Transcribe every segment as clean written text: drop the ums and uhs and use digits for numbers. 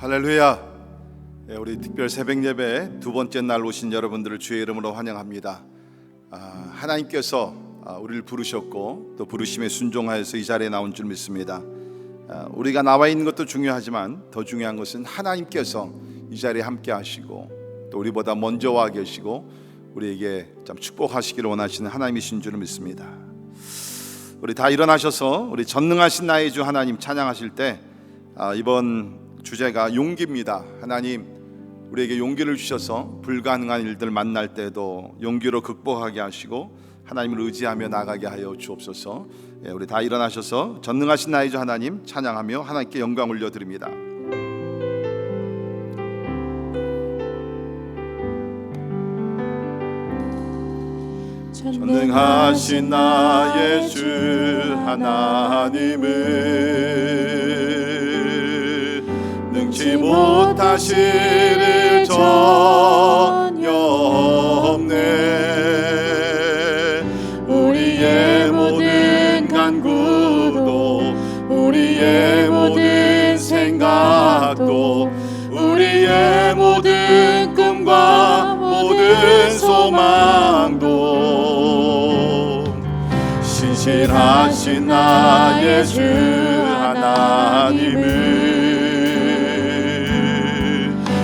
할렐루야. 우리 특별 새벽 예배 두 번째 날 오신 여러분들을 주의 이름으로 환영합니다. 하나님께서 우리를 부르셨고 또 부르심에 순종하여서 이 자리에 나온 줄 믿습니다. 우리가 나와 있는 것도 중요하지만 더 중요한 것은 하나님께서 이 자리에 함께 하시고 또 우리보다 먼저 와 계시고 우리에게 참 축복하시기를 원하시는 하나님이신 줄 믿습니다. 우리 다 일어나셔서 우리 전능하신 나의 주 하나님 찬양하실 때 이번 주제가 용기입니다. 하나님 우리에게 용기를 주셔서 불가능한 일들 만날 때도 용기로 극복하게 하시고 하나님을 의지하며 나가게 하여 주옵소서. 우리 다 일어나셔서 전능하신 나의 주 하나님 찬양하며 하나님께 영광 올려드립니다. 전능하신 나의 주 하나님을 능치 못하실 일 전혀 없네. 우리의 모든 간구도 우리의 모든 생각도 우리의 모든 꿈과 모든 소망도 신실하신 나의 주 하나님을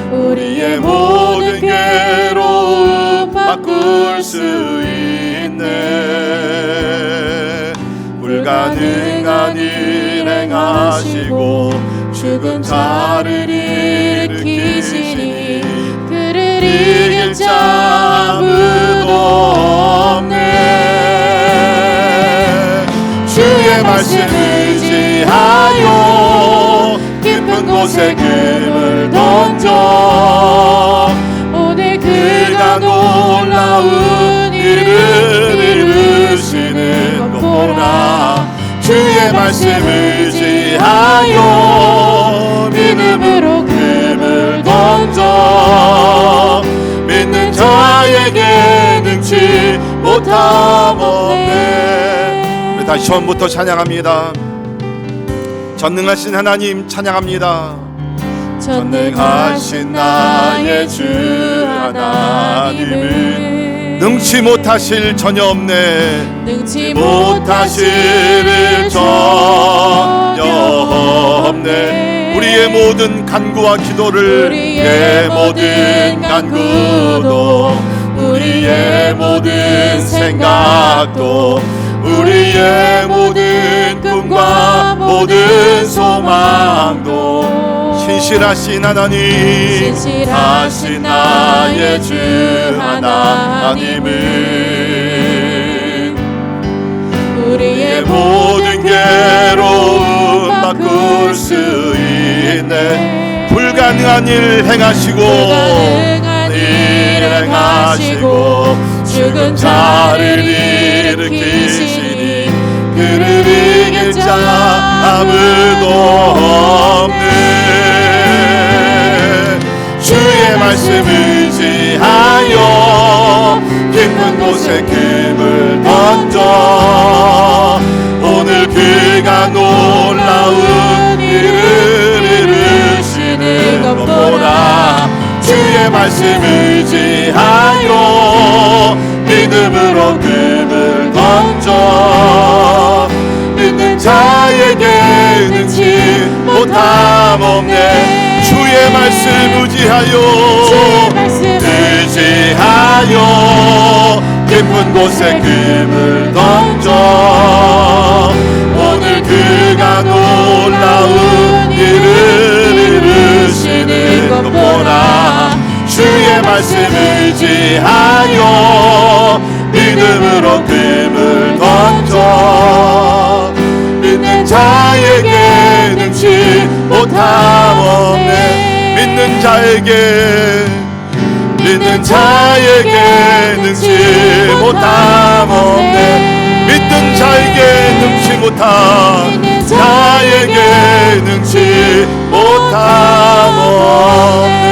우리의 모든 괴로움 바꿀 수 있네. 불가능한 일 행하시고 죽은 자를 일으키시니 그를 이길 자 아무도 없네. 주의 말씀 의지하여 깊은 곳에 금을 던져 오늘 그가 놀라운 일을 이루시는 것 보라. 주의 말씀 의지하여 믿음으로 금을 던져 믿는 자에게 능치 못함 없네. 우리 다시 처음부터 찬양합니다. 전능하신 하나님 찬양합니다. 전능하신 나의 주 하나님을 능치 못하실 전혀 없네. 능치 못하실 일 전혀 없네. 우리의 모든 간구와 기도를 우리의 모든 간구도 우리의 모든 생각도 우리의 모든 꿈과 모든 소망도 신실하신 하나님 신실하신 나의 주 하나님은 우리의 모든 괴로움 바꿀 수 있네. 불가능한 일 행하시고 죽은 자를 일으키시니 그를 이길 자 아무도 없네. 주의 말씀 의지하여 깊은 곳에 금을 던져 오늘 그가 놀라운 일을 이루시는 것 보라. 주의 말씀 의지하여 믿음으로 금을 던져 믿는 자에게 능치 못함 없네. 주의 말씀 의지하여 깊은 곳에 금을 던져 오늘 그가 놀라운 일을 이루시는 것 보라. 주의 말씀 의지하여 믿음으로 금을 던져 믿는 자에게 능치 못함 없네. 믿는 자에게 능치 못함 없네. 믿는 자에게 능치 못함 자에게 능치 못함 없네.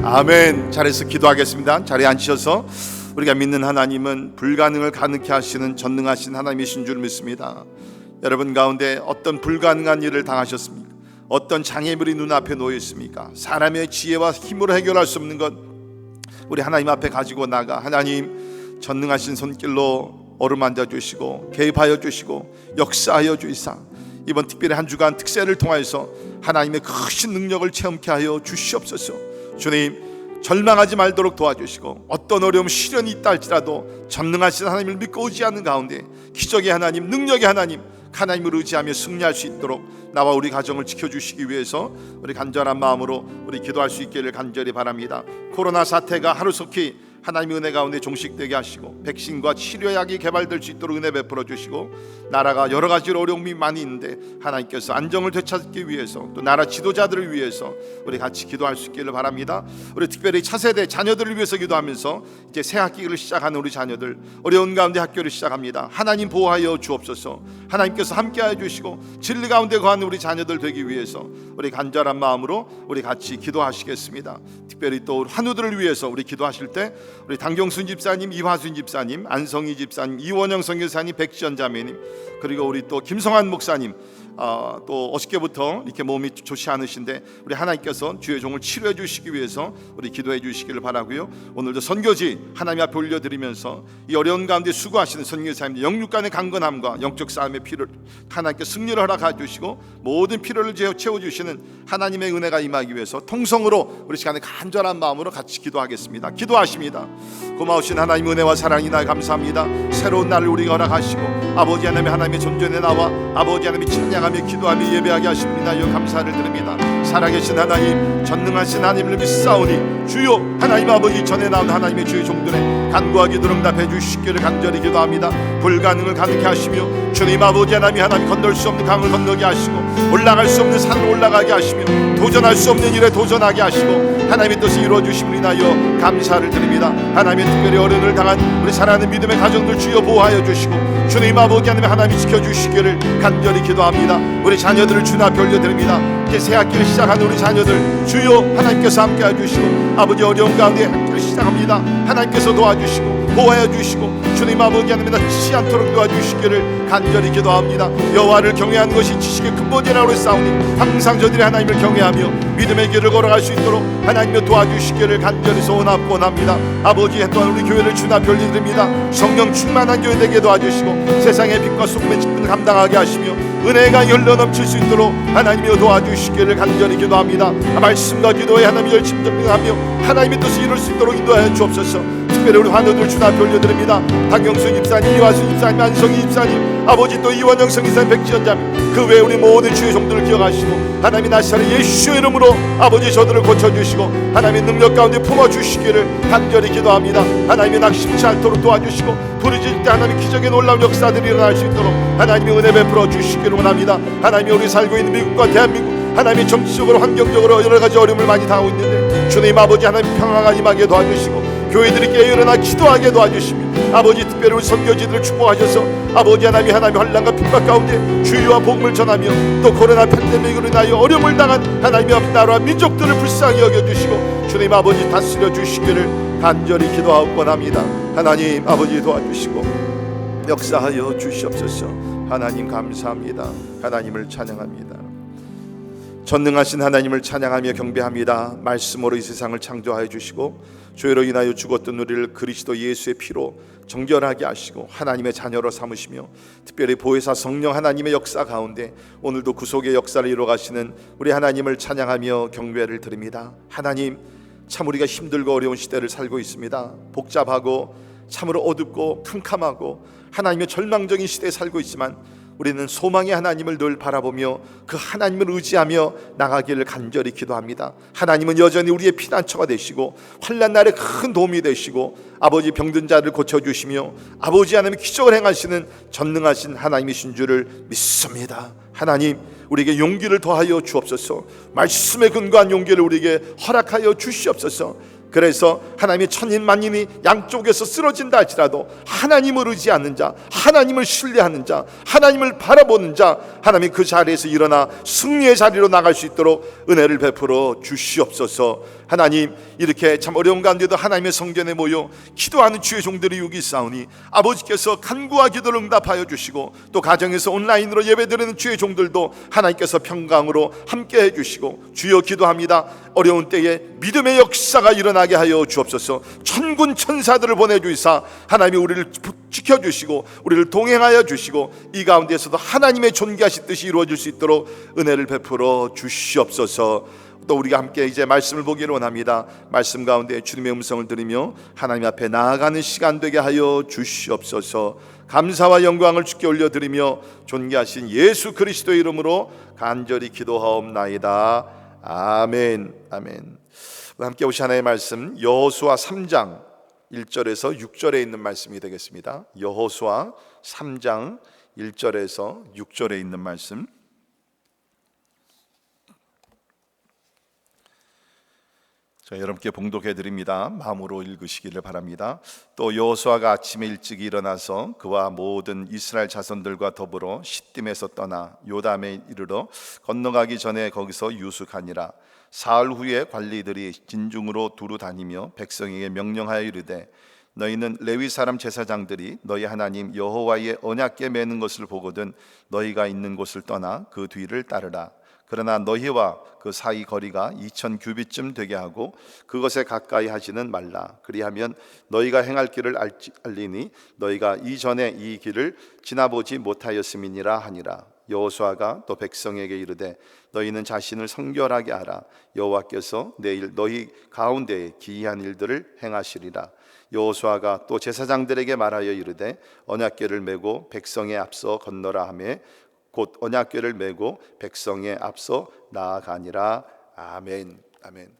아멘. 잘해서 기도하겠습니다. 자리에 앉으셔서 우리가 믿는 하나님은 불가능을 가능케 하시는 전능하신 하나님이신 줄 믿습니다. 여러분 가운데 어떤 불가능한 일을 당하셨습니까? 어떤 장애물이 눈앞에 놓여 있습니까? 사람의 지혜와 힘으로 해결할 수 없는 것, 우리 하나님 앞에 가지고 나가 하나님 전능하신 손길로 어루만져 주시고 개입하여 주시고 역사하여 주이사 이번 특별히 한 주간 특세를 통하여서 하나님의 크신 능력을 체험케 하여 주시옵소서. 주님, 절망하지 말도록 도와주시고 어떤 어려움 시련이 있다 할지라도 전능하신 하나님을 믿고 의지하는 가운데 기적의 하나님, 능력의 하나님, 하나님을 의지하며 승리할 수 있도록 나와 우리 가정을 지켜주시기 위해서 우리 간절한 마음으로 우리 기도할 수 있기를 간절히 바랍니다. 코로나 사태가 하루속히 하나님의 은혜 가운데 종식되게 하시고 백신과 치료약이 개발될 수 있도록 은혜 베풀어 주시고 나라가 여러 가지로 어려움이 많이 있는데 하나님께서 안정을 되찾기 위해서 또 나라 지도자들을 위해서 우리 같이 기도할 수 있기를 바랍니다. 우리 특별히 차세대 자녀들을 위해서 기도하면서 이제 새 학기를 시작하는 우리 자녀들 어려운 가운데 학교를 시작합니다. 하나님 보호하여 주옵소서. 하나님께서 함께하여 주시고 진리 가운데 거하는 우리 자녀들 되기 위해서 우리 간절한 마음으로 우리 같이 기도하시겠습니다. 특별히 또 환우들을 위해서 우리 기도하실 때 우리 당경순 집사님, 이화순 집사님, 안성희 집사님, 이원영 선교사님, 백지연 자매님, 그리고 우리 또 김성환 목사님, 또 어저께부터 이렇게 몸이 좋지 않으신데 우리 하나님께서 주의 종을 치료해 주시기 위해서 우리 기도해 주시기를 바라고요. 오늘도 선교지 하나님 앞에 올려드리면서 이 어려운 가운데 수고하시는 선교사님들 영육간의 강건함과 영적 싸움의 피를 하나님께 승리를 허락해 주시고 모든 필요를 채워주시는 하나님의 은혜가 임하기 위해서 통성으로 우리 시간에 간절한 마음으로 같이 기도하겠습니다. 기도하십니다. 고마우신 하나님 은혜와 사랑이 나 감사합니다. 새로운 날을 우리가 허락하시고 아버지 하나님의 하나님의 존전에 나와 아버지 하나님의 찬양하며 기도하며 예배하게 하십니다. 감사를 드립니다. 살아계신 하나님, 전능하신 하나님을 믿사오니 주요 하나님 아버지 전에 나온 하나님의 주의 종들의 간구와 기도를 응답해 주시기를 간절히 기도합니다. 불가능을 가능케 하시며 주님 아버지 하나님 건널 수 없는 강을 건너게 하시고 올라갈 수 없는 산을 올라가게 하시며 도전할 수 없는 일에 도전하게 하시고 하나님의 뜻을 이루어 주심을 인하여 감사를 드립니다. 하나님의 특별히 어려움을 당한 우리 사랑하는 믿음의 가정들 주여 보호하여 주시고 주님 아버지 하나님이 지켜주시기를 간절히 기도합니다. 우리 자녀들을 주님 앞에 올려드립니다. 이제 새 학기를 시작하는 우리 자녀들 주여 하나님께서 함께해 주시고 아버지 어려운 가운데 학기를 시작합니다. 하나님께서 도와주시고 보호해 주시고 주님 아버지 하나님 다치지 않도록 도와주시기를 간절히 기도합니다. 여호와를 경외하는 것이 지식의 근본이라고 그랬사오니 항상 저들이 하나님을 경외하며 믿음의 길을 걸어갈 수 있도록 하나님을 도와주시기를 간절히 소원하고 원합니다. 아버지 또한 우리 교회를 주님 앞에 올려드립니다. 성령 충만한 교회 되게 도와주시고 세상의 빛과 소금의 직분을 감당하게 하시며 은혜가 흘러 넘칠 수 있도록 하나님이 도와주시기를 간절히 기도합니다. 말씀과 기도에 하나님이 열심히 전능하며 하나님의 뜻을 이룰 수 있도록 인도하여 주옵소서. 특별히 우리 환우들 주님 앞에 올려드립니다. 당경수 집사님, 이화수 집사님, 안성희 집사님, 아버지 또 이원영 성기사님, 백지연 자매 그 외에 우리 모든 주의 종들을 기억하시고 하나님의 나사렛 예수의 이름으로 아버지 저들을 고쳐주시고 하나님의 능력 가운데 품어주시기를 간절히 기도합니다. 하나님의 낙심치 않도록 도와주시고 부르짖을 때 하나님의 기적의 놀라운 역사들이 일어날 수 있도록 하나님의 은혜 베풀어 주시기를 원합니다. 하나님이 우리 살고 있는 미국과 대한민국 하나님의 정치적으로 환경적으로 여러 가지 어려움을 많이 당하고 있는데 주님 아버지 하나님 평화가 임하게 도와주시고 교회들이 깨어 일어나 기도하게 도와주시며 아버지 특별히 우리 선교지들을 축복하셔서 아버지 하나님이 환란과 핍박 가운데 주의와 복음을 전하며 또 코로나 팬데믹으로 인하여 어려움을 당한 하나님의 나라와 민족들을 불쌍히 여겨주시고 주님 아버지 다스려 주시기를 간절히 기도하고 원합니다. 하나님 아버지 도와주시고 역사하여 주시옵소서. 하나님 감사합니다. 하나님을 찬양합니다. 전능하신 하나님을 찬양하며 경배합니다. 말씀으로 이 세상을 창조하여 주시고 죄로 인하여 죽었던 우리를 그리스도 예수의 피로 정결하게 하시고 하나님의 자녀로 삼으시며 특별히 보혜사 성령 하나님의 역사 가운데 오늘도 구속의 역사를 이루어가시는 우리 하나님을 찬양하며 경배를 드립니다. 하나님, 참 우리가 힘들고 어려운 시대를 살고 있습니다. 복잡하고 참으로 어둡고 캄캄하고 하나님의 절망적인 시대에 살고 있지만 우리는 소망의 하나님을 늘 바라보며 그 하나님을 의지하며 나가기를 간절히 기도합니다. 하나님은 여전히 우리의 피난처가 되시고 환난 날에 큰 도움이 되시고 아버지 병든 자를 고쳐주시며 아버지 하나님의 기적을 행하시는 전능하신 하나님이신 줄을 믿습니다. 하나님, 우리에게 용기를 더하여 주옵소서. 말씀에 근거한 용기를 우리에게 허락하여 주시옵소서. 그래서 하나님의 천인만인이 양쪽에서 쓰러진다 할지라도 하나님을 의지하는 자, 하나님을 신뢰하는 자, 하나님을 바라보는 자, 하나님이 그 자리에서 일어나 승리의 자리로 나갈 수 있도록 은혜를 베풀어 주시옵소서. 하나님, 이렇게 참 어려운 가운데도 하나님의 성전에 모여 기도하는 주의 종들이 여기 있사오니 아버지께서 간구와 기도를 응답하여 주시고, 또 가정에서 온라인으로 예배드리는 주의 종들도 하나님께서 평강으로 함께 해주시고, 주여 기도합니다. 어려운 때에 믿음의 역사가 일어나게 하여 주옵소서. 천군 천사들을 보내주시사 하나님이 우리를 지켜주시고 우리를 동행하여 주시고, 이 가운데에서도 하나님의 존귀하신 뜻이 이루어질 수 있도록 은혜를 베풀어 주시옵소서. 또 우리가 함께 이제 말씀을 보기를 원합니다. 말씀 가운데 주님의 음성을 들으며 하나님 앞에 나아가는 시간 되게 하여 주시옵소서. 감사와 영광을 주께 올려드리며 존귀하신 예수 그리스도의 이름으로 간절히 기도하옵나이다. 아멘. 아멘. 함께 오신 하나님의 말씀, 여호수아 3장 1절에서 6절에 있는 말씀이 되겠습니다. 여호수아 3장 1절에서 6절에 있는 말씀, 여러분께 봉독해 드립니다. 마음으로 읽으시기를 바랍니다. 또 여호수아가 아침에 일찍 일어나서 그와 모든 이스라엘 자손들과 더불어 시딤에서 떠나 요담에 이르러 건너가기 전에 거기서 유숙하니라. 사흘 후에 관리들이 진중으로 두루 다니며 백성에게 명령하여 이르되, 너희는 레위 사람 제사장들이 너희 하나님 여호와의 언약궤 매는 것을 보거든 너희가 있는 곳을 떠나 그 뒤를 따르라. 그러나 너희와 그 사이 거리가 2000 규빗쯤 되게 하고 그것에 가까이 하지는 말라. 그리하면 너희가 행할 길을 알리니 너희가 이전에 이 길을 지나보지 못하였음이니라 하니라. 여호수아가 또 백성에게 이르되, 너희는 자신을 성결하게 하라. 여호와께서 내일 너희 가운데에 기이한 일들을 행하시리라. 여호수아가 또 제사장들에게 말하여 이르되, 언약궤를 메고 백성에 앞서 건너라 하매 곧 언약궤를 메고 백성에 앞서 나아가니라. 아멘. 아멘.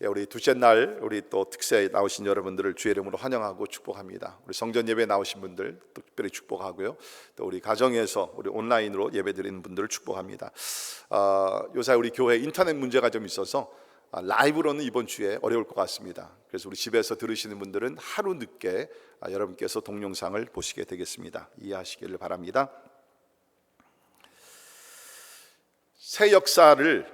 우리 둘째 날 우리 또 특세에 나오신 여러분들을 주의 이름으로 환영하고 축복합니다. 우리 성전 예배 나오신 분들 특별히 축복하고요. 또 우리 가정에서 우리 온라인으로 예배드리는 분들을 축복합니다. 요새 우리 교회 인터넷 문제가 좀 있어서 라이브로는 이번 주에 어려울 것 같습니다. 그래서 우리 집에서 들으시는 분들은 하루 늦게 여러분께서 동영상을 보시게 되겠습니다. 이해하시기를 바랍니다. 새 역사를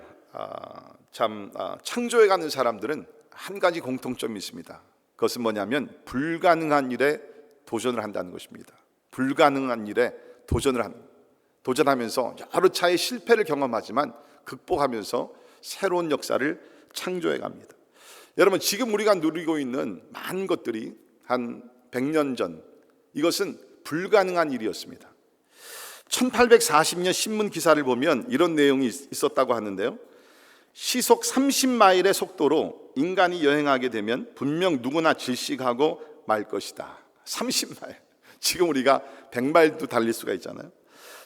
창조해가는 사람들은 한 가지 공통점이 있습니다. 그것은 뭐냐면 불가능한 일에 도전을 한다는 것입니다. 불가능한 일에 도전하면서 여러 차례 실패를 경험하지만 극복하면서 새로운 역사를 창조해갑니다. 여러분, 지금 우리가 누리고 있는 많은 것들이 한 100년 전 이것은 불가능한 일이었습니다. 1840년 신문 기사를 보면 이런 내용이 있었다고 하는데요. 시속 30마일의 속도로 인간이 여행하게 되면 분명 누구나 질식하고 말 것이다. 30마일. 지금 우리가 100마일도 달릴 수가 있잖아요.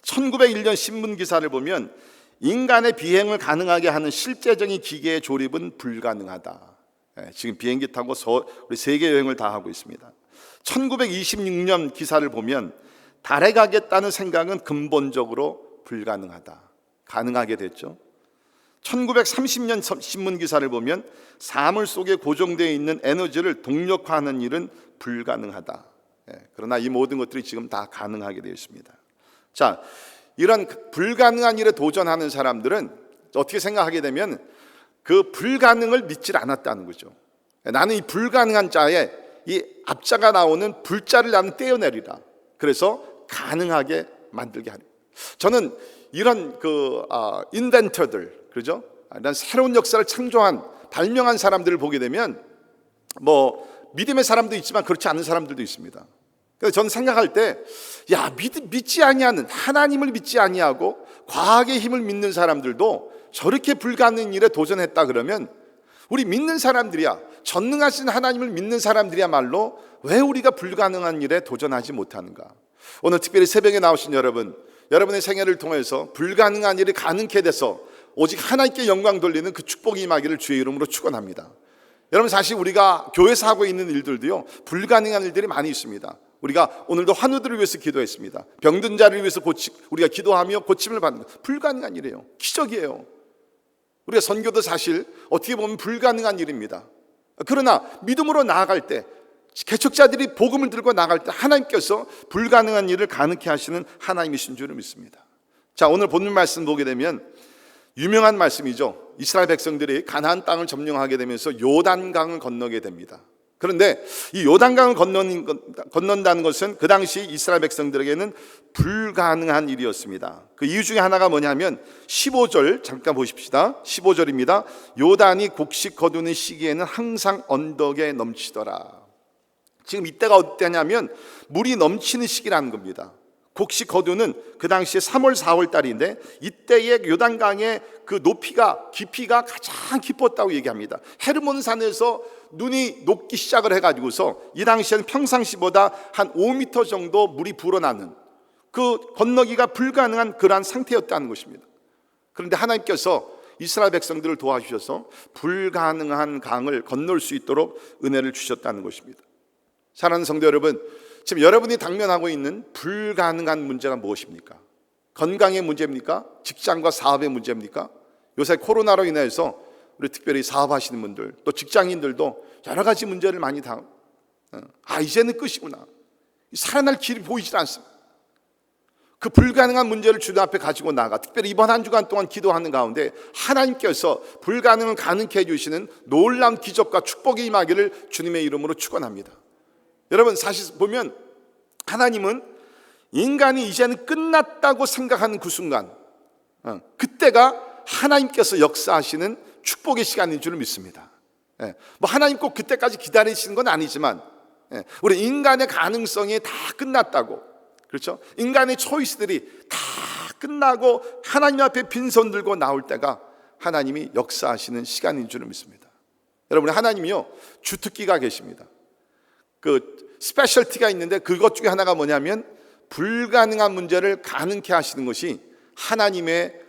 1901년 신문 기사를 보면 인간의 비행을 가능하게 하는 실제적인 기계의 조립은 불가능하다. 지금 비행기 타고 우리 세계 여행을 다 하고 있습니다. 1926년 기사를 보면 달에 가겠다는 생각은 근본적으로 불가능하다. 가능하게 됐죠. 1930년 신문 기사를 보면 사물 속에 고정되어 있는 에너지를 동력화하는 일은 불가능하다. 그러나 이 모든 것들이 지금 다 가능하게 되어 있습니다. 자, 이런 불가능한 일에 도전하는 사람들은 어떻게 생각하게 되면 그 불가능을 믿질 않았다는 거죠. 나는 이 불가능한 자에 이 앞자가 나오는 불자를 나는 떼어내리라. 그래서 가능하게 만들게 하는. 저는 이런 인벤터들, 그죠? 이런 새로운 역사를 창조한 발명한 사람들을 보게 되면 믿음의 사람도 있지만 그렇지 않은 사람들도 있습니다. 그래서 저는 생각할 때, 믿지 아니하는 하나님을 믿지 아니하고 과학의 힘을 믿는 사람들도 저렇게 불가능한 일에 도전했다 그러면 우리 믿는 사람들이야, 전능하신 하나님을 믿는 사람들이야말로 왜 우리가 불가능한 일에 도전하지 못하는가? 오늘 특별히 새벽에 나오신 여러분의 생애를 통해서 불가능한 일이 가능케 돼서 오직 하나님께 영광 돌리는 그 축복이 임하기를 주의 이름으로 축원합니다. 여러분, 사실 우리가 교회에서 하고 있는 일들도요, 불가능한 일들이 많이 있습니다. 우리가 오늘도 환우들을 위해서 기도했습니다. 병든 자를 위해서 우리가 기도하며 고침을 받는 것, 불가능한 일이에요. 기적이에요. 우리가 선교도 사실 어떻게 보면 불가능한 일입니다. 그러나 믿음으로 나아갈 때, 개척자들이 복음을 들고 나아갈 때 하나님께서 불가능한 일을 가능케 하시는 하나님이신 줄을 믿습니다. 자, 오늘 본문 말씀 보게 되면 유명한 말씀이죠. 이스라엘 백성들이 가나안 땅을 점령하게 되면서 요단강을 건너게 됩니다. 그런데 이 요단강을 건넌다는 것은 그 당시 이스라엘 백성들에게는 불가능한 일이었습니다. 그 이유 중에 하나가 뭐냐면 15절 잠깐 보십시다. 15절입니다. 요단이 곡식 거두는 시기에는 항상 언덕에 넘치더라. 지금 이때가 어때냐면 물이 넘치는 시기라는 겁니다. 곡식 거두는 그 당시에 3월 4월 달인데 이때의 요단강의 그 깊이가 가장 깊었다고 얘기합니다. 헤르몬 산에서 눈이 녹기 시작을 해가지고서 이 당시에는 평상시보다 한 5m 정도 물이 불어나는, 그 건너기가 불가능한 그러한 상태였다는 것입니다. 그런데 하나님께서 이스라엘 백성들을 도와주셔서 불가능한 강을 건널 수 있도록 은혜를 주셨다는 것입니다. 사랑하는 성도 여러분, 지금 여러분이 당면하고 있는 불가능한 문제가 무엇입니까? 건강의 문제입니까? 직장과 사업의 문제입니까? 요새 코로나로 인해서 우리 특별히 사업하시는 분들, 또 직장인들도 여러 가지 문제를 많이 이제는 끝이구나, 살아날 길이 보이질 않습니다. 그 불가능한 문제를 주님 앞에 가지고 나가, 특별히 이번 한 주간 동안 기도하는 가운데 하나님께서 불가능을 가능케 해주시는 놀라운 기적과 축복이 임하기를 주님의 이름으로 축원합니다. 여러분, 사실 보면 하나님은 인간이 이제는 끝났다고 생각하는 그 순간, 그때가 하나님께서 역사하시는 축복의 시간인 줄 믿습니다. 뭐 하나님 꼭 그때까지 기다리시는 건 아니지만, 우리 인간의 가능성이 다 끝났다고, 그렇죠? 인간의 초이스들이 다 끝나고 하나님 앞에 빈손 들고 나올 때가 하나님이 역사하시는 시간인 줄 믿습니다. 여러분, 하나님이요 주특기가 계십니다. 그 스페셜티가 있는데 그것 중에 하나가 뭐냐면 불가능한 문제를 가능케 하시는 것이 하나님의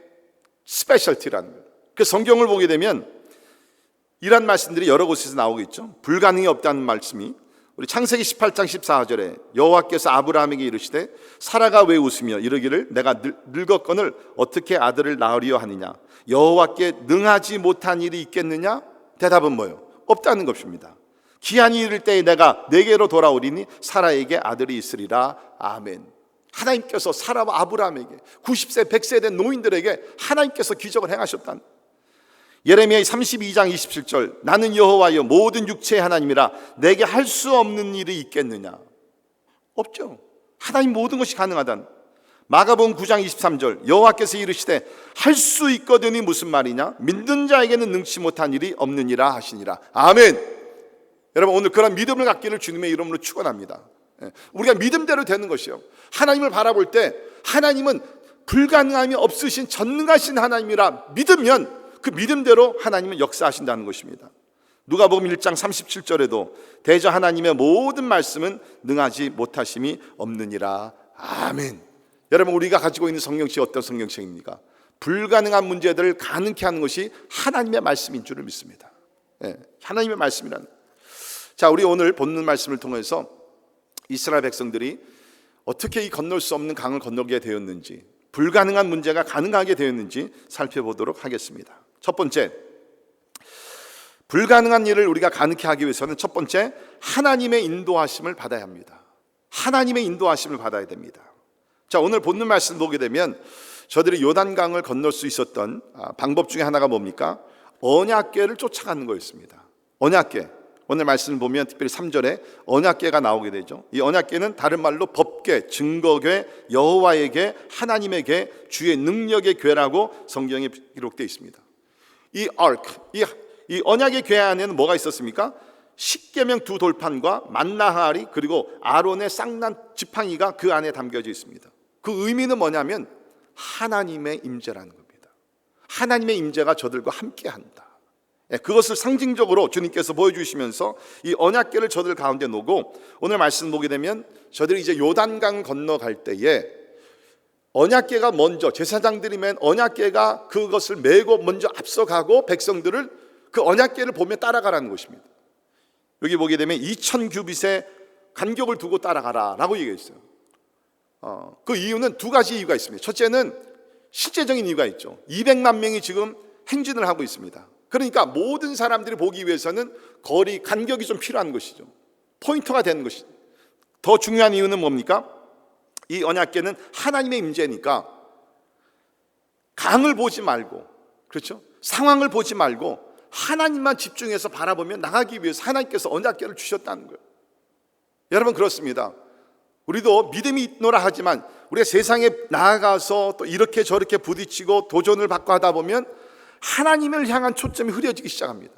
스페셜티라는 거예요. 그 성경을 보게 되면 이런 말씀들이 여러 곳에서 나오겠죠. 불가능이 없다는 말씀이 우리 창세기 18장 14절에 여호와께서 아브라함에게 이르시되 사라가 왜 웃으며 이르기를 내가 늙었거늘 어떻게 아들을 낳으려 하느냐, 여호와께 능하지 못한 일이 있겠느냐? 대답은 뭐예요? 없다는 것입니다. 기한이 이를 때에 내가 내게로 돌아오리니 사라에게 아들이 있으리라. 아멘. 하나님께서 사라와 아브라함에게 90세 100세 된 노인들에게 하나님께서 기적을 행하셨다는, 예레미야 32장 27절 나는 여호와여 모든 육체의 하나님이라 내게 할 수 없는 일이 있겠느냐? 없죠. 하나님 모든 것이 가능하다는. 마가복음 9장 23절 여호와께서 이르시되 할 수 있거든이 무슨 말이냐? 믿는 자에게는 능치 못한 일이 없느니라 하시니라. 아멘. 여러분, 오늘 그런 믿음을 갖기를 주님의 이름으로 축원합니다. 우리가 믿음대로 되는 것이요, 하나님을 바라볼 때 하나님은 불가능함이 없으신 전능하신 하나님이라 믿으면 그 믿음대로 하나님은 역사하신다는 것입니다. 누가복음 1장 37절에도 대저 하나님의 모든 말씀은 능하지 못하심이 없느니라. 아멘. 여러분, 우리가 가지고 있는 성경책이 어떤 성경책입니까? 불가능한 문제들을 가능케 하는 것이 하나님의 말씀인 줄을 믿습니다. 하나님의 말씀이라는. 자, 우리 오늘 본문 말씀을 통해서 이스라엘 백성들이 어떻게 이 건널 수 없는 강을 건너게 되었는지, 불가능한 문제가 가능하게 되었는지 살펴보도록 하겠습니다. 첫 번째, 불가능한 일을 우리가 가능케 하기 위해서는 첫 번째, 하나님의 인도하심을 받아야 합니다. 하나님의 인도하심을 받아야 됩니다. 자, 오늘 본문 말씀 보게 되면 저들이 요단강을 건널 수 있었던 방법 중에 하나가 뭡니까? 언약궤를 쫓아가는 거였습니다. 언약궤. 오늘 말씀을 보면 특별히 3절에 언약궤가 나오게 되죠. 이 언약궤는 다른 말로 법궤, 증거궤, 여호와의 궤, 하나님의 궤, 주의 능력의 궤라고 성경에 기록되어 있습니다. 이 언약의 궤 안에는 뭐가 있었습니까? 십계명 2돌판과 만나하리, 그리고 아론의 쌍난 지팡이가 그 안에 담겨져 있습니다. 그 의미는 뭐냐면 하나님의 임재라는 겁니다. 하나님의 임재가 저들과 함께한다. 그것을 상징적으로 주님께서 보여주시면서 이 언약궤를 저들 가운데 놓고, 오늘 말씀 보게 되면 저들이 이제 요단강 건너갈 때에 언약궤가 먼저, 제사장들이 맨 언약궤가 그것을 메고 먼저 앞서가고 백성들을 그 언약궤를 보며 따라가라는 것입니다. 여기 보게 되면 2000규빗의 간격을 두고 따라가라 라고 얘기했어요. 그 이유는 두 가지 이유가 있습니다. 첫째는 실제적인 이유가 있죠. 200만 명이 지금 행진을 하고 있습니다. 그러니까 모든 사람들이 보기 위해서는 거리 간격이 좀 필요한 것이죠. 포인터가 되는 것이죠. 더 중요한 이유는 뭡니까? 이 언약궤는 하나님의 임재니까 강을 보지 말고, 그렇죠? 상황을 보지 말고 하나님만 집중해서 바라보면 나가기 위해서 하나님께서 언약궤를 주셨다는 거예요. 여러분, 그렇습니다. 우리도 믿음이 있노라 하지만 우리가 세상에 나아가서 또 이렇게 저렇게 부딪히고 도전을 받고 하다 보면 하나님을 향한 초점이 흐려지기 시작합니다.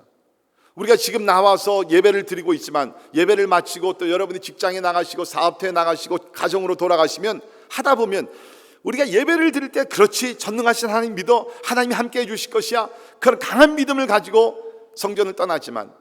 우리가 지금 나와서 예배를 드리고 있지만 예배를 마치고 또 여러분이 직장에 나가시고 사업터에 나가시고 가정으로 돌아가시면 하다 보면 우리가 예배를 드릴 때 그렇지, 전능하신 하나님 믿어, 하나님이 함께 해주실 것이야, 그런 강한 믿음을 가지고 성전을 떠나지만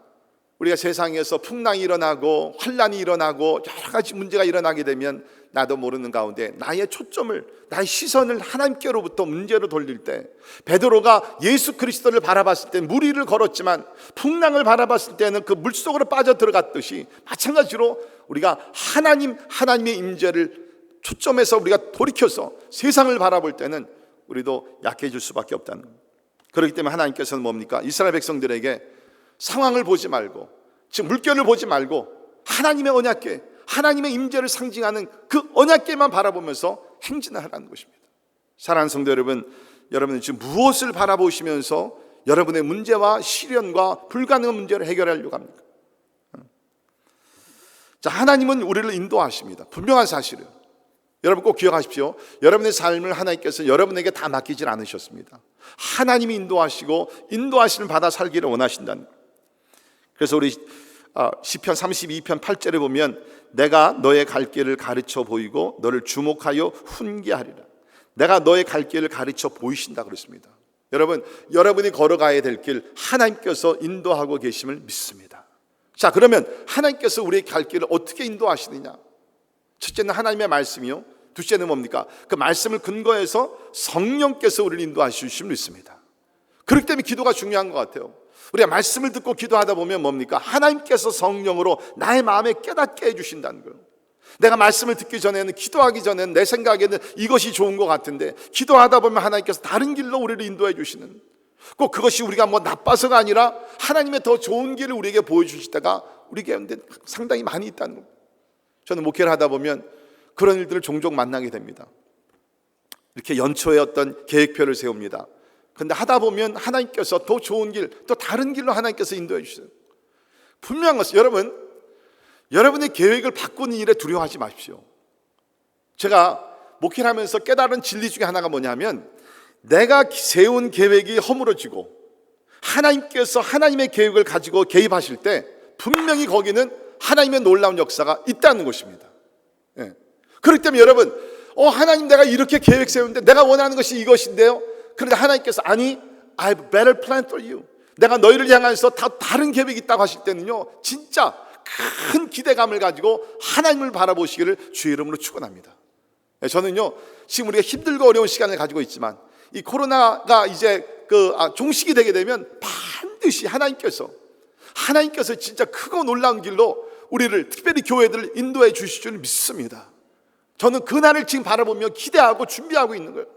우리가 세상에서 풍랑이 일어나고 환란이 일어나고 여러 가지 문제가 일어나게 되면 나도 모르는 가운데 나의 초점을, 나의 시선을 하나님께로부터 문제로 돌릴 때, 베드로가 예수 그리스도를 바라봤을 때 무리를 걸었지만 풍랑을 바라봤을 때는 그 물속으로 빠져 들어갔듯이 마찬가지로 우리가 하나님의 임재를 초점에서 우리가 돌이켜서 세상을 바라볼 때는 우리도 약해질 수밖에 없다는 겁니다. 그렇기 때문에 하나님께서는 뭡니까? 이스라엘 백성들에게 상황을 보지 말고, 지금 물결을 보지 말고 하나님의 언약궤, 하나님의 임재를 상징하는 그 언약궤만 바라보면서 행진을 하라는 것입니다. 사랑하는 성도 여러분, 여러분은 지금 무엇을 바라보시면서 여러분의 문제와 시련과 불가능한 문제를 해결하려고 합니까? 자, 하나님은 우리를 인도하십니다. 분명한 사실이에요. 여러분 꼭 기억하십시오. 여러분의 삶을 하나님께서 여러분에게 다 맡기질 않으셨습니다. 하나님이 인도하시고 인도하심을 받아 살기를 원하신다는 거예요. 그래서 우리 시편 32편 8절에 보면 내가 너의 갈 길을 가르쳐 보이고 너를 주목하여 훈계하리라. 내가 너의 갈 길을 가르쳐 보이신다 그랬습니다. 여러분, 여러분이 걸어가야 될 길 하나님께서 인도하고 계심을 믿습니다. 자, 그러면 하나님께서 우리의 갈 길을 어떻게 인도하시느냐? 첫째는 하나님의 말씀이요, 둘째는 뭡니까? 그 말씀을 근거해서 성령께서 우리를 인도하실 줄 믿습니다. 그렇기 때문에 기도가 중요한 것 같아요. 우리가 말씀을 듣고 기도하다 보면 뭡니까? 하나님께서 성령으로 나의 마음에 깨닫게 해주신다는 거예요. 내가 말씀을 듣기 전에는, 기도하기 전에는 내 생각에는 이것이 좋은 것 같은데 기도하다 보면 하나님께서 다른 길로 우리를 인도해 주시는, 꼭 그것이 우리가 뭐 나빠서가 아니라 하나님의 더 좋은 길을 우리에게 보여주실 때가 우리 가운데 상당히 많이 있다는 겁니다. 저는 목회를 하다 보면 그런 일들을 종종 만나게 됩니다. 이렇게 연초에 어떤 계획표를 세웁니다. 근데 하다 보면 하나님께서 더 좋은 길, 또 다른 길로 하나님께서 인도해 주세요. 분명한 것은 여러분의 계획을 바꾸는 일에 두려워하지 마십시오. 제가 목회를 하면서 깨달은 진리 중에 하나가 뭐냐면, 내가 세운 계획이 허물어지고 하나님께서 하나님의 계획을 가지고 개입하실 때 분명히 거기는 하나님의 놀라운 역사가 있다는 것입니다. 예. 그렇기 때문에 여러분, 하나님 내가 이렇게 계획 세우는데 내가 원하는 것이 이것인데요, 그런데 하나님께서 아니, I have a better plan for you, 내가 너희를 향해서 다른 계획이 있다고 하실 때는요, 진짜 큰 기대감을 가지고 하나님을 바라보시기를 주의 이름으로 축원합니다. 저는요, 지금 우리가 힘들고 어려운 시간을 가지고 있지만 이 코로나가 이제 종식이 되게 되면 반드시 하나님께서 진짜 크고 놀라운 길로 우리를, 특별히 교회들을 인도해 주실 줄 믿습니다. 저는 그날을 지금 바라보며 기대하고 준비하고 있는 거예요.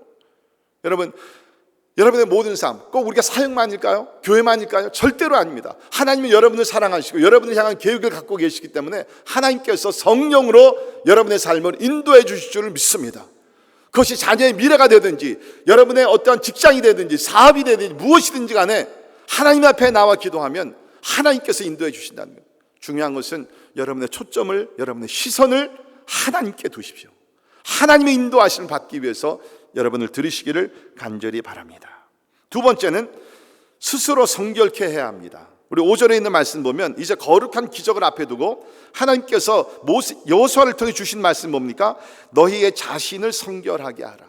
여러분의 모든 삶, 꼭 우리가 사역만일까요? 교회만일까요? 절대로 아닙니다. 하나님은 여러분을 사랑하시고 여러분을 향한 계획을 갖고 계시기 때문에 하나님께서 성령으로 여러분의 삶을 인도해 주실 줄을 믿습니다. 그것이 자녀의 미래가 되든지 여러분의 어떠한 직장이 되든지 사업이 되든지 무엇이든지 간에 하나님 앞에 나와 기도하면 하나님께서 인도해 주신다는 거예요. 중요한 것은 여러분의 초점을, 여러분의 시선을 하나님께 두십시오. 하나님의 인도하심을 받기 위해서 여러분을 들으시기를 간절히 바랍니다. 두 번째는 스스로 성결케 해야 합니다. 우리 5절에 있는 말씀 보면 이제 거룩한 기적을 앞에 두고 하나님께서 여호수아를 통해 주신 말씀 뭡니까? 너희의 자신을 성결하게 하라.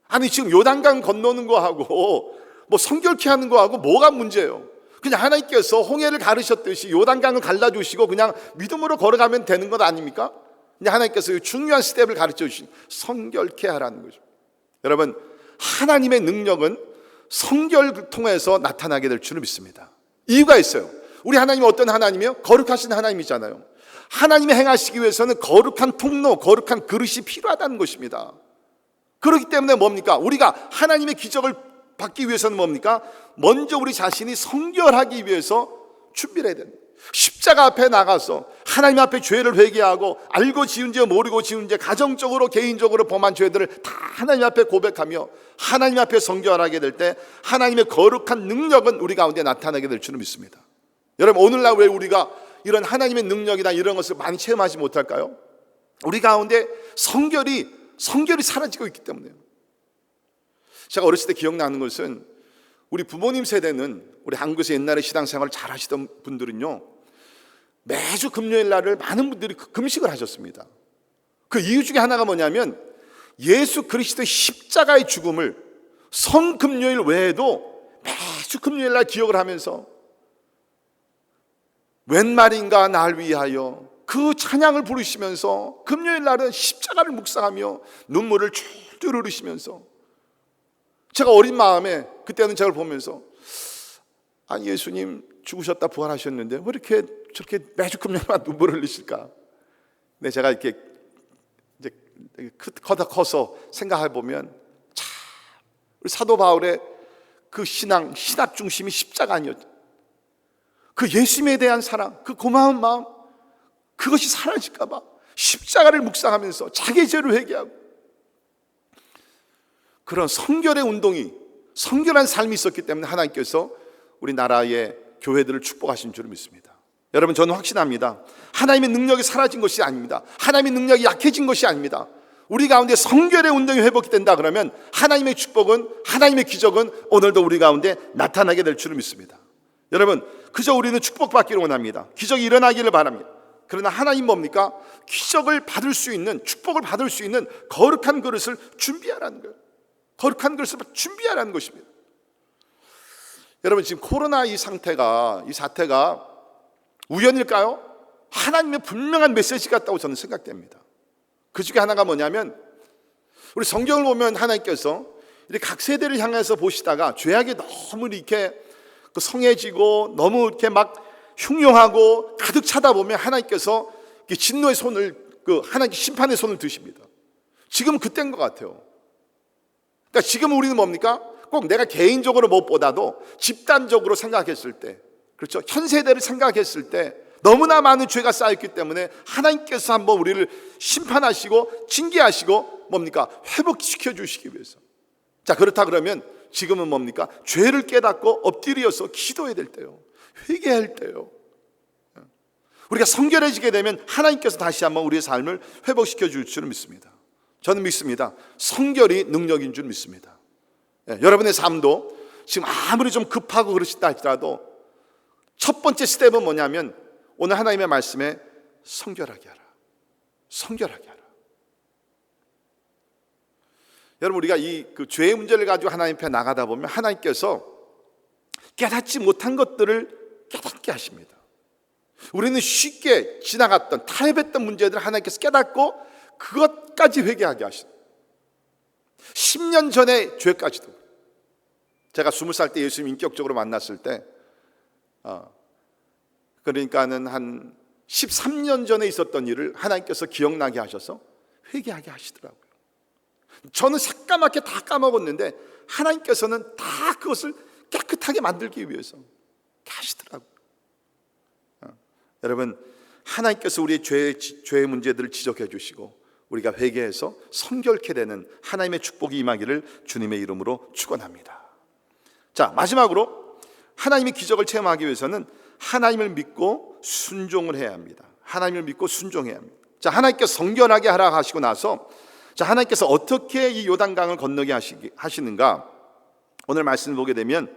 아니, 지금 요단강 건너는 거하고 뭐 성결케 하는 거하고 뭐가 문제예요? 그냥 하나님께서 홍해를 가르셨듯이 요단강을 갈라주시고 그냥 믿음으로 걸어가면 되는 것 아닙니까? 근데 하나님께서 중요한 스텝을 가르쳐 주신 성결케 하라는 거죠. 여러분, 하나님의 능력은 성결을 통해서 나타나게 될 줄을 믿습니다. 이유가 있어요. 우리 하나님은 어떤 하나님이요? 거룩하신 하나님이잖아요. 하나님이 행하시기 위해서는 거룩한 통로, 거룩한 그릇이 필요하다는 것입니다. 그렇기 때문에 뭡니까? 우리가 하나님의 기적을 받기 위해서는 뭡니까? 먼저 우리 자신이 성결하기 위해서 준비를 해야 됩니다. 십자가 앞에 나가서 하나님 앞에 죄를 회개하고 알고 지은 죄 모르고 지은 죄 가정적으로 개인적으로 범한 죄들을 다 하나님 앞에 고백하며 하나님 앞에 성결하게 될 때 하나님의 거룩한 능력은 우리 가운데 나타나게 될 줄을 믿습니다. 여러분, 오늘날 왜 우리가 이런 하나님의 능력이나 이런 것을 많이 체험하지 못할까요? 우리 가운데 성결이 사라지고 있기 때문에요. 제가 어렸을 때 기억나는 것은 우리 부모님 세대는, 우리 한국에서 옛날에 신앙생활을 잘 하시던 분들은요, 매주 금요일 날을 많은 분들이 금식을 하셨습니다. 그 이유 중에 하나가 뭐냐면 예수 그리스도의 십자가의 죽음을 성금요일 외에도 매주 금요일 날 기억을 하면서 웬 말인가 날 위하여 그 찬양을 부르시면서 금요일 날은 십자가를 묵상하며 눈물을 줄줄 흘리시면서, 제가 어린 마음에 그때는 저를 보면서 예수님 죽으셨다 부활하셨는데 왜 이렇게 저렇게 매주 금요일마다 눈물을 흘리실까? 근데 제가 이렇게 이제 커서 생각해 보면 참 우리 사도 바울의 그 신학 중심이 십자가 아니었죠. 그 예수님에 대한 사랑, 그 고마운 마음, 그것이 사라질까 봐 십자가를 묵상하면서 자기의 죄를 회개하고, 그런 성결의 운동이, 성결한 삶이 있었기 때문에 하나님께서 우리나라의 교회들을 축복하신 줄 믿습니다. 여러분, 저는 확신합니다. 하나님의 능력이 사라진 것이 아닙니다. 하나님의 능력이 약해진 것이 아닙니다. 우리 가운데 성결의 운동이 회복이 된다 그러면 하나님의 축복은, 하나님의 기적은 오늘도 우리 가운데 나타나게 될 줄을 믿습니다. 여러분, 그저 우리는 축복받기를 원합니다. 기적이 일어나기를 바랍니다. 그러나 하나님 뭡니까? 기적을 받을 수 있는, 축복을 받을 수 있는 거룩한 그릇을 준비하라는 거예요. 거룩한 그릇을 준비하라는 것입니다. 여러분, 지금 코로나 이 사태가 우연일까요? 하나님의 분명한 메시지 같다고 저는 생각됩니다. 그 중에 하나가 뭐냐면, 우리 성경을 보면 하나님께서 이렇게 각 세대를 향해서 보시다가 죄악이 너무 이렇게 성해지고 너무 이렇게 막 흉흉하고 가득 차다 보면 하나님께서 진노의 손을, 하나님께 심판의 손을 드십니다. 지금 그때인 것 같아요. 그러니까 지금 우리는 뭡니까? 꼭 내가 개인적으로 무엇보다도 집단적으로 생각했을 때, 그렇죠? 현 세대를 생각했을 때 너무나 많은 죄가 쌓였기 때문에 하나님께서 한번 우리를 심판하시고 징계하시고 뭡니까? 회복시켜 주시기 위해서. 자, 그렇다 그러면 지금은 뭡니까? 죄를 깨닫고 엎드려서 기도해야 될 때요, 회개할 때요. 우리가 성결해지게 되면 하나님께서 다시 한번 우리의 삶을 회복시켜 줄 줄은 믿습니다. 저는 믿습니다. 성결이 능력인 줄 믿습니다. 여러분의 삶도 지금 아무리 좀 급하고 그러시다 할지라도 첫 번째 스텝은 뭐냐면 오늘 하나님의 말씀에 성결하게 하라. 성결하게 하라. 여러분, 우리가 그 죄의 문제를 가지고 하나님 앞에 나가다 보면 하나님께서 깨닫지 못한 것들을 깨닫게 하십니다. 우리는 쉽게 지나갔던, 타협했던 문제들을 하나님께서 깨닫고 그것까지 회개하게 하십니다. 10년 전의 죄까지도. 제가 20살 때 예수님 인격적으로 만났을 때, 그러니까는 한 13년 전에 있었던 일을 하나님께서 기억나게 하셔서 회개하게 하시더라고요. 저는 새까맣게 다 까먹었는데 하나님께서는 다 그것을 깨끗하게 만들기 위해서 하시더라고요. 여러분, 하나님께서 우리의 죄의 문제들을 지적해 주시고 우리가 회개해서 성결케 되는 하나님의 축복이 임하기를 주님의 이름으로 축원합니다. 자, 마지막으로 하나님의 기적을 체험하기 위해서는 하나님을 믿고 순종을 해야 합니다. 하나님을 믿고 순종해야 합니다. 자, 하나님께서 성결하게 하라 하시고 나서, 자, 하나님께서 어떻게 이 요단강을 건너게 하시는가? 오늘 말씀을 보게 되면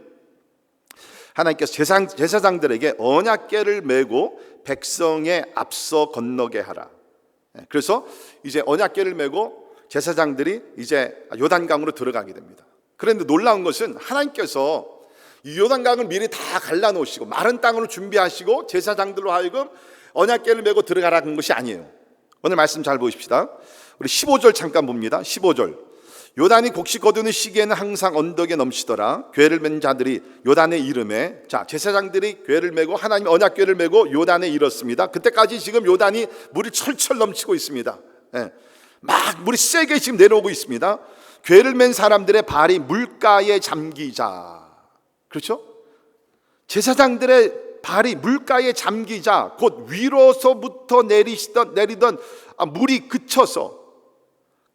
하나님께서 제사장들에게 언약궤를 메고 백성의 앞서 건너게 하라. 그래서 이제 언약궤를 메고 제사장들이 이제 요단강으로 들어가게 됩니다. 그런데 놀라운 것은 하나님께서 이 요단강을 미리 다 갈라놓으시고 마른 땅으로 준비하시고 제사장들로 하여금 언약궤를 메고 들어가라는 것이 아니에요. 오늘 말씀 잘 보십시다. 우리 15절 잠깐 봅니다. 15절. 요단이 곡식 거두는 시기에는 항상 언덕에 넘치더라. 궤를 맨 자들이 요단에 이름에, 자, 제사장들이 궤를 메고 하나님 언약궤를 메고 요단에 이르렀습니다. 그때까지 지금 요단이 물이 철철 넘치고 있습니다. 막 물이 세게 지금 내려오고 있습니다. 괴를 맨 사람들의 발이 물가에 잠기자. 그렇죠? 제사장들의 발이 물가에 잠기자, 곧 위로서부터 내리던 물이 그쳐서,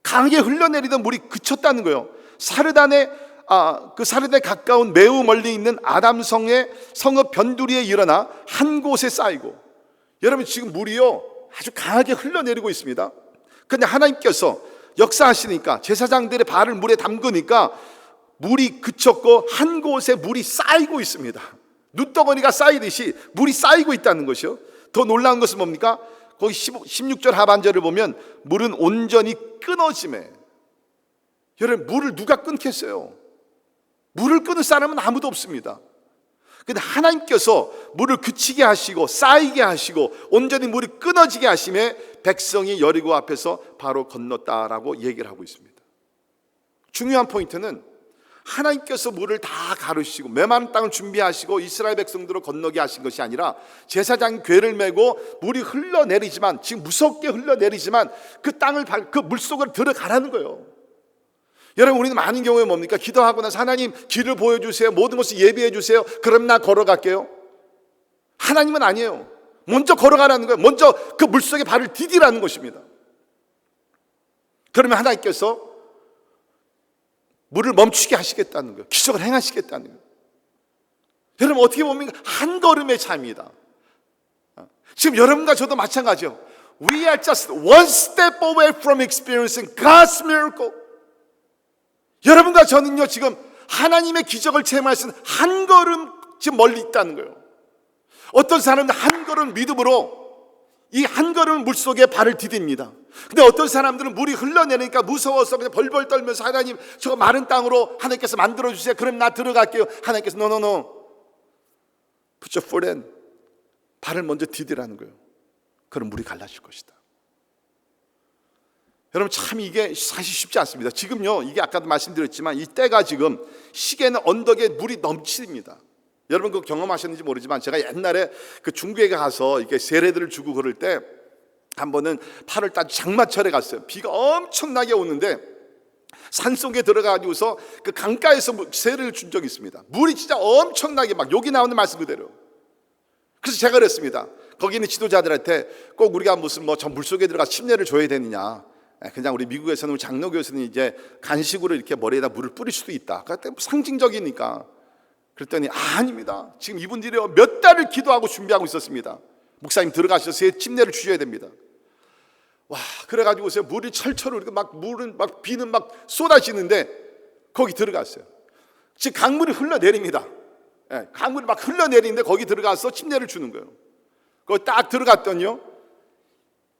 강하게 흘러내리던 물이 그쳤다는 거예요. 사르단에 가까운 매우 멀리 있는 아담성의 성읍 변두리에 일어나 한 곳에 쌓이고, 여러분 지금 물이요 아주 강하게 흘러내리고 있습니다. 그런데 하나님께서 역사하시니까, 제사장들의 발을 물에 담그니까 물이 그쳤고 한 곳에 물이 쌓이고 있습니다. 눈덩어리가 쌓이듯이 물이 쌓이고 있다는 것이요. 더 놀라운 것은 뭡니까? 거기 16절 하반절을 보면 물은 온전히 끊어지매. 여러분, 물을 누가 끊겠어요? 물을 끊을 사람은 아무도 없습니다. 근데 하나님께서 물을 그치게 하시고 쌓이게 하시고 온전히 물이 끊어지게 하심에 백성이 여리고 앞에서 바로 건넜다라고 얘기를 하고 있습니다. 중요한 포인트는 하나님께서 물을 다 가르시고 메마른 땅을 준비하시고 이스라엘 백성들을 건너게 하신 것이 아니라, 제사장이 궤를 메고 물이 흘러내리지만, 지금 무섭게 흘러내리지만 그 땅을 그 물속으로 들어가라는 거예요. 여러분, 우리는 많은 경우에 뭡니까? 기도하고 나서 하나님 길을 보여주세요, 모든 것을 예비해 주세요, 그럼 나 걸어갈게요. 하나님은 아니에요. 먼저 걸어가라는 거예요. 먼저 그 물속에 발을 디디라는 것입니다. 그러면 하나님께서 물을 멈추게 하시겠다는 거예요. 기적을 행하시겠다는 거예요. 여러분, 어떻게 보면 한 걸음의 차이입니다. 지금 여러분과 저도 마찬가지요. We are just one step away from experiencing God's miracle. 여러분과 저는요 지금 하나님의 기적을 체험할 수 있는 한 걸음 지금 멀리 있다는 거예요. 어떤 사람은 한 걸음 믿음으로 이 한 걸음 물속에 발을 디딥니다. 근데 어떤 사람들은 물이 흘러내리니까 무서워서 그냥 벌벌 떨면서, 하나님 저 마른 땅으로 하나님께서 만들어주세요, 그럼 나 들어갈게요. 하나님께서 No. Put your foot in. 발을 먼저 디디라는 거예요. 그럼 물이 갈라질 것이다. 여러분, 참 이게 사실 쉽지 않습니다. 지금요, 이게 아까도 말씀드렸지만 이 때가 지금 시계는 언덕에 물이 넘칩니다. 여러분 그거 경험하셨는지 모르지만, 제가 옛날에 그 중국에 가서 이렇게 세례들을 주고 그럴 때 한 번은 8월 달 장마철에 갔어요. 비가 엄청나게 오는데 산속에 들어가지고서 그 강가에서 세례를 준 적이 있습니다. 물이 진짜 엄청나게 막 여기 나오는 말씀 그대로. 그래서 제가 그랬습니다. 거기 있는 지도자들한테 꼭 우리가 무슨 저 물속에 들어가 침례를 줘야 되느냐, 그냥 우리 미국에서는 장로교에서는 이제 간식으로 이렇게 머리에다 물을 뿌릴 수도 있다, 그때 상징적이니까. 그랬더니 아닙니다. 지금 이분들이 몇 달을 기도하고 준비하고 있었습니다. 목사님 들어가셔서 침례를 주셔야 됩니다. 와, 그래가지고서 물이 철철 흐르고 물은 비는 쏟아지는데 거기 들어갔어요. 지금 강물이 흘러내립니다. 강물이 흘러내리는데 거기 들어가서 침례를 주는 거예요. 거기 딱 들어갔더니요,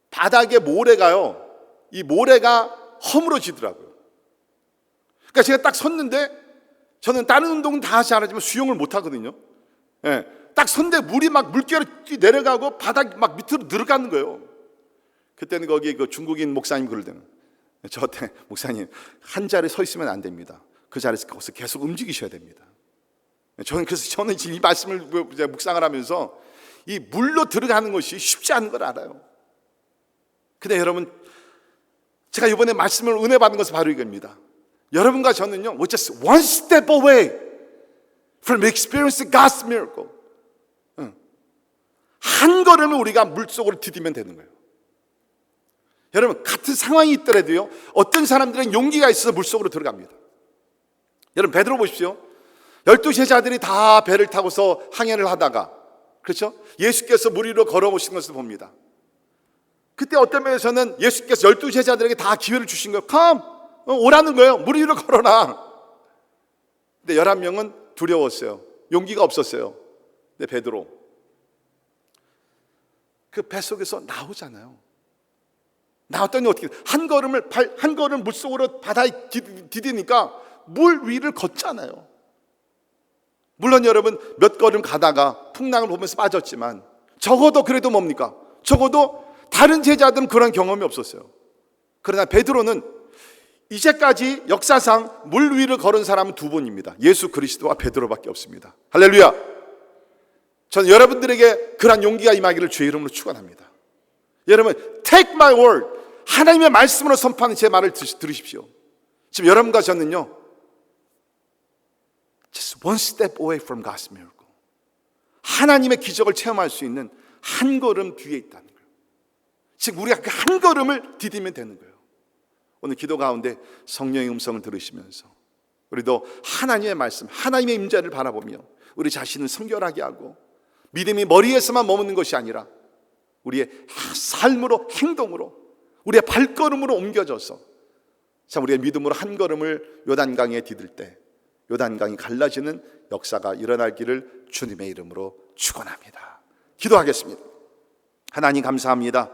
바닥에 모래가요, 이 모래가 허물어지더라고요. 그러니까 제가 딱 섰는데, 저는 다른 운동은 다 잘하지만 수영을 못 하거든요. 딱 섰는데 물이 물결이 내려가고 바닥 밑으로 들어가는 거예요. 그때는 거기 그 중국인 목사님 그러더니 저한테, 목사님 한 자리에 서 있으면 안 됩니다. 그 자리에서 거기서 계속 움직이셔야 됩니다. 저는 지금 이 말씀을 묵상을 하면서 이 물로 들어가는 것이 쉽지 않은 걸 알아요. 근데 여러분, 제가 이번에 말씀을 은혜 받은 것은 바로 이겁니다. 여러분과 저는요, we're just one step away from experiencing God's miracle. 한 걸음을 우리가 물속으로 디디면 되는 거예요. 여러분, 같은 상황이 있더라도요, 어떤 사람들은 용기가 있어서 물속으로 들어갑니다. 여러분, 베드로 보십시오. 12제자들이 다 배를 타고서 항해를 하다가, 그렇죠? 예수께서 물 위로 걸어오신 것을 봅니다. 그때 어떤 면에서는 예수께서 12제자들에게 다 기회를 주신 거예요. Come! 오라는 거예요. 물 위로 걸어라. 근데 11명은 두려웠어요. 용기가 없었어요. 근데 베드로 그 뱃속에서 나오잖아요. 나왔더니 어떻게 한 걸음 물속으로 바다에 디디니까 물 위를 걷잖아요. 물론 여러분 몇 걸음 가다가 풍랑을 보면서 빠졌지만, 적어도 그래도 뭡니까? 적어도 다른 제자들은 그런 경험이 없었어요. 그러나 베드로는 이제까지 역사상 물 위를 걸은 사람은 두 분입니다. 예수 그리스도와 베드로밖에 없습니다. 할렐루야. 저는 여러분들에게 그러한 용기가 임하기를 주의 이름으로 축원합니다. 여러분, take my word, 하나님의 말씀으로 선포하는 제 말을 들으십시오. 지금 여러분과 저는요, just one step away from God's miracle. 하나님의 기적을 체험할 수 있는 한 걸음 뒤에 있다는 거예요. 지금 우리가 그 한 걸음을 디디면 되는 거예요. 오늘 기도 가운데 성령의 음성을 들으시면서 우리도 하나님의 말씀, 하나님의 임재를 바라보며 우리 자신을 성결하게 하고, 믿음이 머리에서만 머무는 것이 아니라 우리의 삶으로, 행동으로, 우리의 발걸음으로 옮겨져서 참 우리의 믿음으로 한 걸음을 요단강에 디딜 때 요단강이 갈라지는 역사가 일어나기를 주님의 이름으로 축원합니다. 기도하겠습니다. 하나님 감사합니다.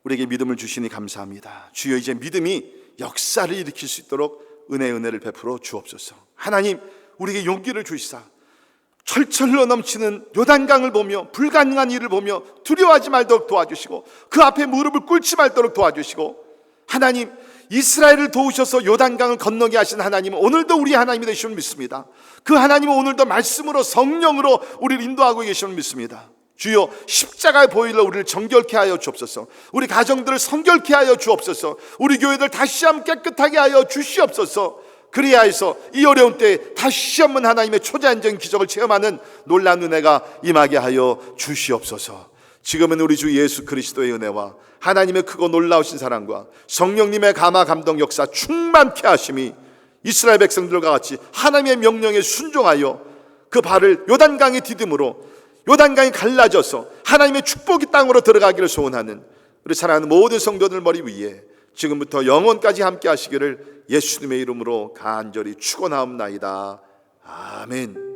우리에게 믿음을 주시니 감사합니다. 주여, 이제 믿음이 역사를 일으킬 수 있도록 은혜를 베풀어 주옵소서. 하나님, 우리에게 용기를 주시사 철철 흘러 넘치는 요단강을 보며 불가능한 일을 보며 두려워하지 말도록 도와주시고, 그 앞에 무릎을 꿇지 말도록 도와주시고, 하나님, 이스라엘을 도우셔서 요단강을 건너게 하신 하나님은 오늘도 우리 하나님이 되심을 믿습니다. 그 하나님은 오늘도 말씀으로, 성령으로 우리를 인도하고 계심을 믿습니다. 주여, 십자가의 보혈로 우리를 정결케 하여 주옵소서. 우리 가정들을 성결케 하여 주옵소서. 우리 교회들 다시 한번 깨끗하게 하여 주시옵소서. 그리야 해서 이 어려운 때에 다시 한번 하나님의 초자연적인 기적을 체험하는 놀라운 은혜가 임하게 하여 주시옵소서. 지금은 우리 주 예수 그리스도의 은혜와 하나님의 크고 놀라우신 사랑과 성령님의 감화 감동 역사 충만케 하심이 이스라엘 백성들과 같이 하나님의 명령에 순종하여 그 발을 요단강에 디딤으로 요단강이 갈라져서 하나님의 축복의 땅으로 들어가기를 소원하는 우리 사랑하는 모든 성도들 머리 위에 지금부터 영원까지 함께 하시기를 예수님의 이름으로 간절히 축원하옵나이다. 아멘.